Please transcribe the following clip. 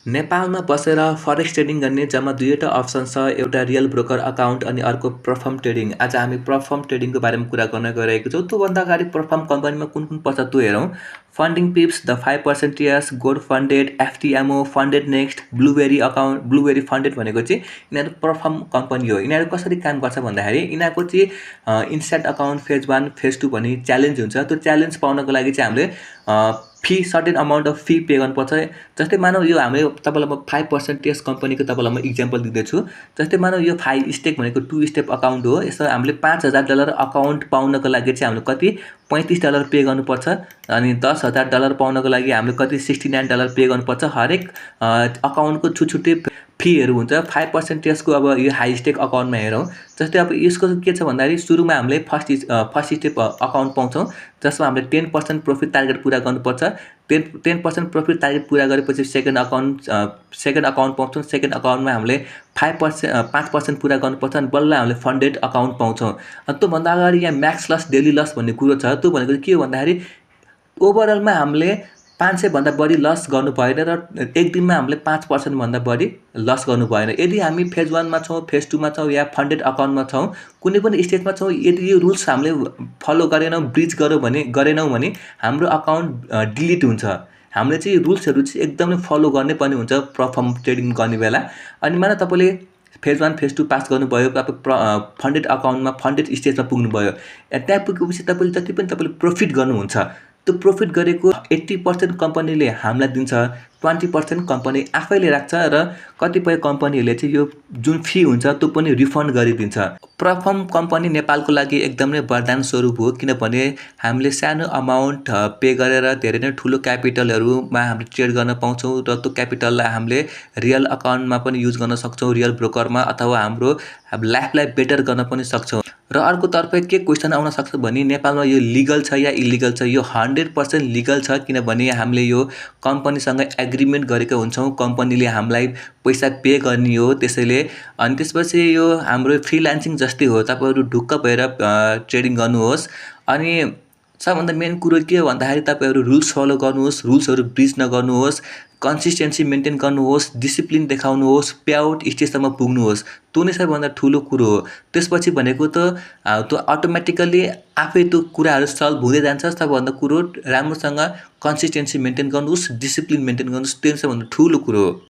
नेपालमा बसेर forex trading गर्ने जम्मा दुईवटा अप्सन छ। एउटा रियल ब्रोकर अकाउन्ट अनि अर्को पर्फर्म ट्रेडिङ। आज हामी पर्फर्म ट्रेडिङको बारेमा कुरा गर्न गइरहेको छौँ। त्योभन्दा अगाडि पर्फर्म कम्पनीमा कुन कुन पर्छ त्यो हेरौँ। फन्डिङ पिप्स, द 5% इयर्स, gold funded, FTMO, funded next, blueberry funded भनेको चाहिँ यिनीहरू पर्फर्म कम्पनी हो। यिनीहरू कसरी काम गर्छ भन्दाखेरि यिनीहरूको चाहिँ इन्स्ट्यान्ट अकाउन्ट फेज 1 फेज 2 भन्ने च्यालेन्ज हुन्छ। त्यो च्यालेन्ज पाउनको लागि चाहिँ हामीले fee certain amount of fee pay गर्नुपर्छ। जस्तै मानौँ यो हामीले तपाईँलाई म 5% कम्पनीको तपाईँलाई म इक्जाम्पल दिँदैछु। जस्तै मानौँ यो 5 स्टेक भनेको 2 स्टेप अकाउन्ट हो। यसमा हामीले $5,000 अकाउन्ट पाउनको लागि चाहिँ हामीले कति $35 पे गर्नुपर्छ। अनि $10,000 पाउनको लागि हामीले कति $69 पे गर्नुपर्छ। हरेक अकाउन्टको छुट्टै फीहरू हुन्छ। 5% को अब यो हाई स्टेक अकाउन्टमा हेरौँ। जस्तै अब यसको के छ भन्दाखेरि सुरुमा हामीले फर्स्ट स्टेप अकाउन्ट पाउँछौँ, जसमा हामीले 10% प्रफिट टार्गेट पुरा गर्नुपर्छ। 10% प्रफिट टार्गेट पुरा गरेपछि सेकेन्ड अकाउन्ट पाउँछौँ। सेकेन्ड अकाउन्टमा हामीले 5% पुरा गर्नुपर्छ अनि बल्ल हामीले फन्डेड अकाउन्ट पाउँछौँ। अनि त्योभन्दा अगाडि यहाँ म्याक्स लस डेली लस भन्ने कुरो छ। त्यो भनेको के हो भन्दाखेरि ओभरअलमा हामीले 500 भन्दा बढी लस गर्नु भएन र एक दिनमा हामीले 5% भन्दा बढी लस गर्नु भएन। यदि हामी फेज 1 मा छौँ, फेज 2 मा छौँ या फन्डेड अकाउन्टमा छौँ, कुनै पनि स्टेजमा छौँ, यदि यो रुल्स हामीले फलो गरेनौँ, ब्रिच गरेनौँ भने हाम्रो अकाउन्ट डिलिट हुन्छ। हामीले चाहिँ रुल्सहरू चाहिँ एकदमै फलो गर्नै पर्ने हुन्छ पर्फर्म ट्रेडिङ गर्ने बेला। अनि मानौँ तपाईँले फेज 1 फेज 2 पास गर्नुभयो, तपाईँ फन्डेड अकाउन्टमा फन्डेड स्टेजमा पुग्नुभयो। त्यहाँ पुगेपछि तपाईँले जति पनि तपाईँले प्रफिट गर्नुहुन्छ, त्यो प्रफिट गरेको 80% कम्पनीले हामीलाई दिन्छ, 20% कम्पनी आफैले राख्छ र कतिपय कम्पनीहरूले चाहिँ यो जुन फी हुन्छ त्यो पनि रिफन्ड गरिदिन्छ। पर्फर्म कम्पनी नेपालको लागि एकदमै वरदान स्वरूप हो, किनभने हामीले सानो अमाउन्ट पे गरेर धेरै नै ठुलो क्यापिटलहरूमा हामीले ट्रेड गर्न पाउँछौँ र त्यो क्यापिटललाई हामीले रियल अकाउन्टमा पनि युज गर्न सक्छौँ, रियल ब्रोकरमा, अथवा हाम्रो लाइफलाई बेटर गर्न पनि सक्छौँ। र अर्कोतर्फ के क्वेसन आउन सक्छ भने नेपालमा यो लिगल छ या इलिगल छ। यो 100% लिगल छ, किनभने हामीले यो कम्पनीसँग एग्रिमेन्ट गरेका हुन्छौँ। कम्पनीले हामीलाई पैसा पे गर्ने हो त्यसैले। अनि त्यसपछि यो हाम्रो फ्रिलान्सिङ जस्तै हो, तपाईँहरू ढुक्क भएर ट्रेडिङ गर्नुहोस्। अनि सबभन्दा मेन कुरो के हो भन्दाखेरि तपाईँहरू रुल्स फलो गर्नुहोस्, रुल्सहरू ब्रिच नगर्नुहोस्, कन्सिस्टेन्सी मेन्टेन गर्नुहोस्, डिसिप्लिन देखाउनुहोस्, पे आउट स्टेजसम्म पुग्नुहोस्। त्यो नै सबभन्दा ठुलो कुरो हो। त्यसपछि भनेको त त्यो अटोमेटिकल्ली आफै त्यो कुराहरू सल्भ हुँदै जान्छ। सबभन्दा कुरो राम्रोसँग कन्सिस्टेन्सी मेन्टेन गर्नुहोस्, डिसिप्लिन मेन्टेन गर्नुहोस्, त्यो सबभन्दा ठुलो कुरो हो।